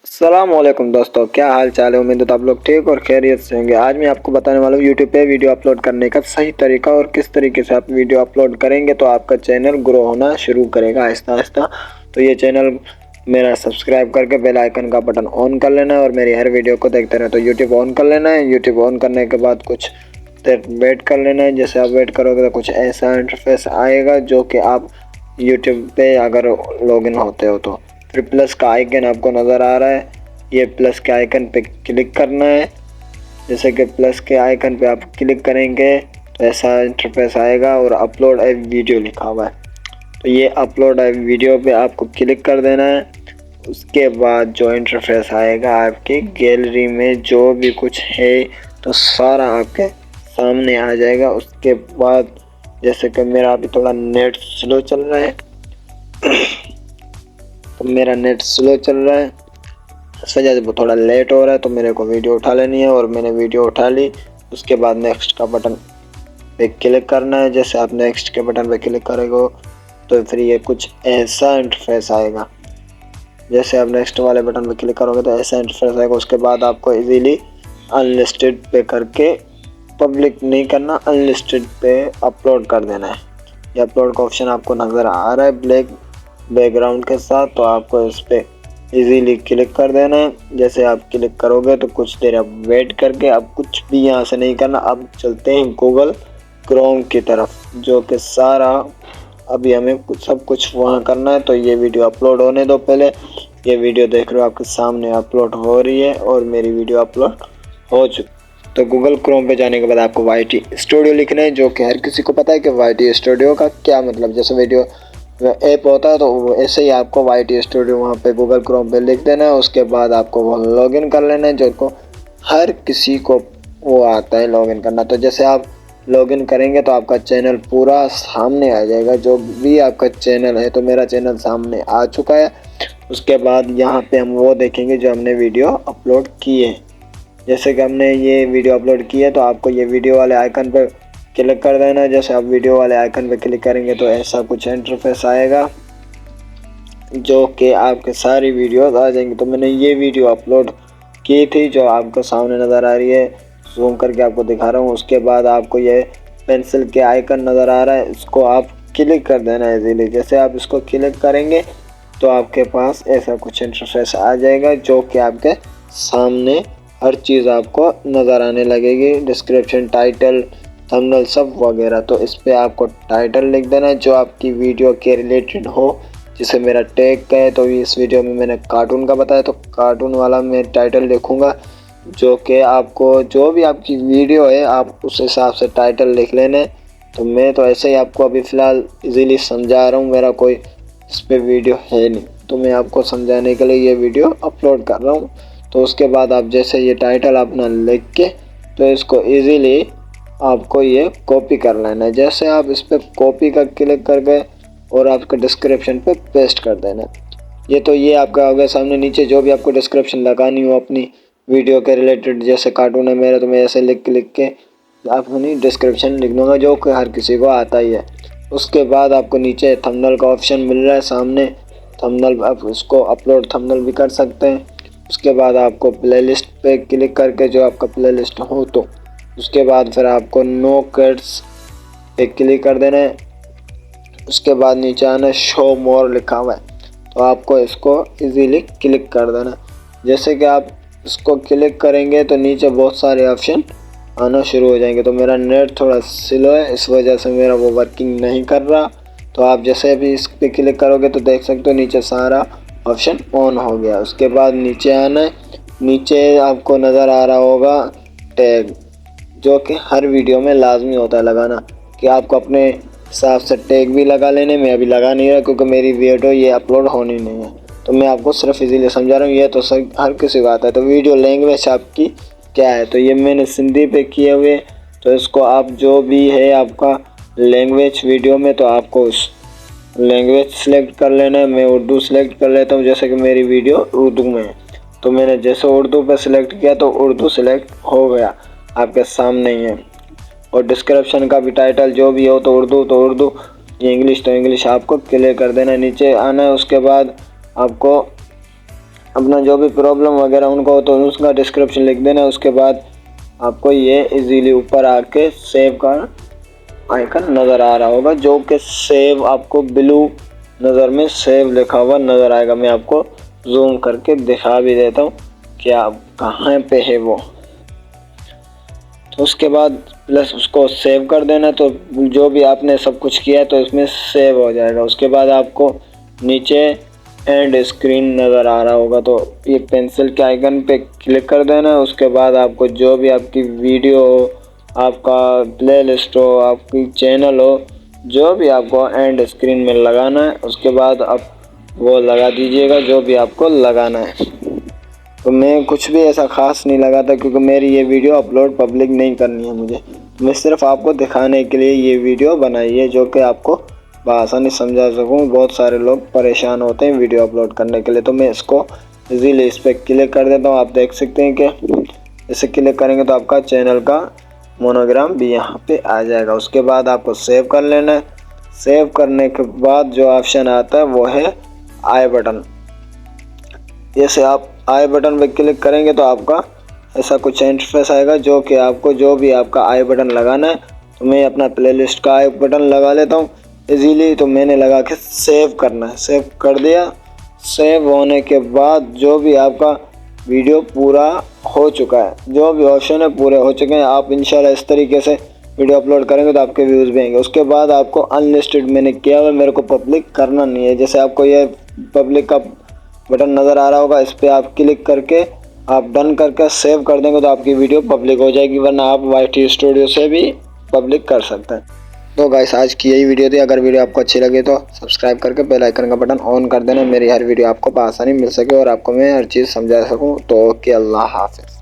अस्सलामुअलैकुम दोस्तों, क्या हाल चाल है। उम्मीद है तो आप लोग ठीक और खैरियत से होंगे। आज मैं आपको बताने वाला हूँ यूट्यूब पे वीडियो अपलोड करने का सही तरीका और किस तरीके से आप वीडियो अपलोड करेंगे तो आपका चैनल ग्रो होना शुरू करेगा आहिस्ता आहिस्ता। तो ये चैनल मेरा सब्सक्राइब करके बेल आइकन का बटन ऑन कर लेना है और मेरी हर वीडियो को देखते रहे। तो यूट्यूब ऑन कर लेना है। यूट्यूब ऑन करने के बाद कुछ देर वेट कर लेना है। जैसे आप वेट करोगे तो कुछ ऐसा इंटरफेस आएगा जो कि आप यूट्यूब पे अगर लॉगिन होते हो तो फिर प्लस का आइकन आपको नज़र आ रहा है। ये प्लस के आइकन पे क्लिक करना है। जैसे कि प्लस के आइकन पे आप क्लिक करेंगे तो ऐसा इंटरफेस आएगा और अपलोड ए वीडियो लिखा हुआ है। तो ये अपलोड ए वीडियो पे आपको क्लिक कर देना है। उसके बाद जो इंटरफेस आएगा आपकी गैलरी में जो भी कुछ है तो सारा आपके सामने आ जाएगा। उसके बाद जैसे कि मेरा अभी थोड़ा नेट स्लो चल रहा है तो मेरा नेट स्लो चल रहा है, इस वजह से वो थोड़ा लेट हो रहा है। तो मेरे को वीडियो उठा लेनी है और मैंने वीडियो उठा ली। उसके बाद नेक्स्ट का बटन पे क्लिक करना है। जैसे आप नेक्स्ट के बटन पे क्लिक करेंगे तो फिर ये कुछ ऐसा इंटरफेस आएगा। जैसे आप नेक्स्ट वाले बटन पे क्लिक करोगे तो ऐसा इंटरफेस आएगा। उसके बाद आपको इजीली अनलिस्टेड पे करके पब्लिक नहीं करना, अनलिस्टेड पे अपलोड कर देना है। ये अपलोड का ऑप्शन आपको नज़र आ रहा है ब्लैक बैकग्राउंड के साथ, तो आपको इस पर इजीली क्लिक कर देना है। जैसे आप क्लिक करोगे तो कुछ देर आप वेट करके, अब कुछ भी यहाँ से नहीं करना। अब चलते हैं गूगल क्रोम की तरफ, जो कि सारा अभी हमें सब कुछ वहाँ करना है। तो ये वीडियो अपलोड होने दो। पहले ये वीडियो देख रहे हो आपके सामने अपलोड हो रही है और मेरी वीडियो अपलोड हो चुकी। तो गूगल क्रोम पे जाने के बाद आपको YT स्टूडियो लिखना है, जो कि हर किसी को पता है कि YT स्टूडियो का क्या मतलब। जैसे वीडियो ऐप होता है तो ऐसे ही आपको YT स्टूडियो वहाँ पे गूगल क्रोम पे लिख देना है। उसके बाद आपको वो लॉगिन कर लेना है, जो को हर किसी को वो आता है लॉगिन करना। तो जैसे आप लॉगिन करेंगे तो आपका चैनल पूरा सामने आ जाएगा, जो भी आपका चैनल है। तो मेरा चैनल सामने आ चुका है। उसके बाद यहाँ पे हम वो देखेंगे जो हमने वीडियो अपलोड की है। जैसे कि हमने ये वीडियो अपलोड की है तो आपको ये वीडियो वाले आइकन पर क्लिक कर देना। जैसे आप वीडियो वाले आइकन पे क्लिक करेंगे तो ऐसा कुछ इंटरफेस आएगा, जो कि आपके सारी वीडियोस आ जाएंगी। तो मैंने ये वीडियो अपलोड की थी जो आपको सामने नज़र आ रही है, जूम करके आपको दिखा रहा हूँ। उसके बाद आपको ये पेंसिल के आइकन नज़र आ रहा है, इसको आप क्लिक कर देना है इजीली। जैसे आप इसको क्लिक करेंगे तो आपके पास ऐसा कुछ इंटरफेस आ जाएगा, जो कि आपके सामने हर चीज़ आपको नज़र आने लगेगी। डिस्क्रिप्शन, टाइटल, थंबनेल सब वगैरह। तो इस पे आपको टाइटल लिख देना है जो आपकी वीडियो के रिलेटेड हो। जिसे मेरा टैग का है तो इस वीडियो में मैंने कार्टून का बताया, तो कार्टून वाला मैं टाइटल लिखूँगा, जो कि आपको जो भी आपकी वीडियो है आप उस हिसाब से टाइटल लिख लेना। तो मैं तो ऐसे ही आपको अभी फ़िलहाल इजीली समझा रहा हूँ, मेरा कोई इस पर वीडियो है नहीं, तो मैं आपको समझाने के लिए ये वीडियो अपलोड कर रहा हूँ। तो उसके बाद आप जैसे ये टाइटल अपना लिख के तो इसको ईज़िली आपको ये कॉपी कर लेना है। जैसे आप इस पर कॉपी का क्लिक कर गए और आपको डिस्क्रिप्शन पे पेस्ट कर देना है। ये आपका हो गया सामने। नीचे जो भी आपको डिस्क्रिप्शन लगानी हो अपनी वीडियो के रिलेटेड, जैसे कार्टून है मेरा तो मैं ऐसे लिख के अपनी डिस्क्रिप्शन लिख दूँगा, जो कि हर किसी को आता ही है। उसके बाद आपको नीचे थंबनेल का ऑप्शन मिल रहा है सामने, थंबनेल आप उसको अपलोड थंबनेल भी कर सकते हैं। उसके बाद आपको प्लेलिस्ट पे क्लिक करके जो आपका प्लेलिस्ट हो तो उसके बाद फिर आपको नो कट्स पे क्लिक कर देना है। उसके बाद नीचे आना शो मोर लिखा हुआ है, तो आपको इसको इजीली क्लिक कर देना। जैसे कि आप इसको क्लिक करेंगे तो नीचे बहुत सारे ऑप्शन आना शुरू हो जाएंगे। तो मेरा नेट थोड़ा स्लो है, इस वजह से मेरा वो वर्किंग नहीं कर रहा। तो आप जैसे भी इस पर क्लिक करोगे तो देख सकते हो नीचे सारा ऑप्शन ऑन हो गया। उसके बाद नीचे आना है। नीचे आपको नज़र आ रहा होगा टैग, जो कि हर वीडियो में लाजमी होता है लगाना, कि आपको अपने हिसाब से टैग भी लगा लेने। मैं अभी लगा नहीं रहा क्योंकि मेरी वीडियो ये अपलोड होनी नहीं है, तो मैं आपको सिर्फ इजीली समझा रहा हूँ। ये तो हर किसी को आता है। तो वीडियो लैंग्वेज आपकी क्या है, तो ये मैंने सिंधी पे किए हुए। तो इसको आप जो भी है आपका लैंग्वेज वीडियो में, तो आपको उस लैंग्वेज सेलेक्ट कर लेना है। मैं उर्दू सेलेक्ट कर लेता हूँ, जैसे कि मेरी वीडियो उर्दू में है तो मैंने जैसे उर्दू पे सिलेक्ट किया तो उर्दू सेलेक्ट हो गया, आपके सामने ही है। और डिस्क्रिप्शन का भी टाइटल जो भी हो तो उर्दू, ये इंग्लिश तो इंग्लिश आपको क्लियर कर देना। नीचे आना है। उसके बाद आपको अपना जो भी प्रॉब्लम वगैरह उनको हो तो उसका डिस्क्रिप्शन लिख देना। उसके बाद आपको ये इजीली ऊपर आके सेव का आइकन नज़र आ रहा होगा, जो कि सेव आपको ब्लू नज़र में सेव लिखा हुआ नज़र आएगा। मैं आपको जूम करके दिखा भी देता हूँ कि आप कहाँ पे है वो। तो उसके बाद प्लस उसको सेव कर देना, तो जो भी आपने सब कुछ किया है तो इसमें सेव हो जाएगा। उसके बाद आपको नीचे एंड स्क्रीन नज़र आ रहा होगा, तो ये पेंसिल के आइकन पे क्लिक कर देना। उसके बाद आपको जो भी आपकी वीडियो हो, आपका प्लेलिस्ट हो, आपकी चैनल हो, जो भी आपको एंड स्क्रीन में लगाना है, उसके बाद आप वो लगा दीजिएगा जो भी आपको लगाना है। तो मैं कुछ भी ऐसा ख़ास नहीं लगाता, क्योंकि मेरी ये वीडियो अपलोड पब्लिक नहीं करनी है मुझे। मैं सिर्फ आपको दिखाने के लिए ये वीडियो बनाई है, जो कि आपको बआसानी समझा सकूं। बहुत सारे लोग परेशान होते हैं वीडियो अपलोड करने के लिए, तो मैं इसको इजीली इस पर क्लिक कर देता हूँ। आप देख सकते हैं कि इसे क्लिक करेंगे तो आपका चैनल का मोनोग्राम भी यहाँ पे आ जाएगा। उसके बाद आपको सेव कर लेना है। सेव करने के बाद जो ऑप्शन आता है वो है आई बटन। जैसे आप आई बटन पे क्लिक करेंगे तो आपका ऐसा कुछ इंटरफेस आएगा, जो कि आपको जो भी आपका आई बटन लगाना है। तो मैं अपना प्लेलिस्ट का आई बटन लगा लेता हूँ इजीली। तो मैंने लगा के सेव करना है, सेव कर दिया। सेव होने के बाद जो भी आपका वीडियो पूरा हो चुका है, जो भी ऑप्शन है पूरे हो चुके हैं, आप इंशाल्लाह इस तरीके से वीडियो अपलोड करेंगे तो आपके व्यूज़ भी आएंगे। उसके बाद आपको अनलिस्टेड मैंने किया हुआ, मेरे को पब्लिक करना नहीं है। जैसे आपको ये पब्लिक का बटन नज़र आ रहा होगा, इस पर आप क्लिक करके आप डन करके सेव कर देंगे तो आपकी वीडियो पब्लिक हो जाएगी, वरना आप YT स्टूडियो से भी पब्लिक कर सकते हैं। तो गाइस आज की यही वीडियो थी। अगर वीडियो आपको अच्छी लगे तो सब्सक्राइब करके बेल आइकन का बटन ऑन कर देना, मेरी हर वीडियो आपको आसानी मिल सके और आपको मैं हर चीज़ समझा सकूँ। तो ओके, अल्लाह हाफ़िज़।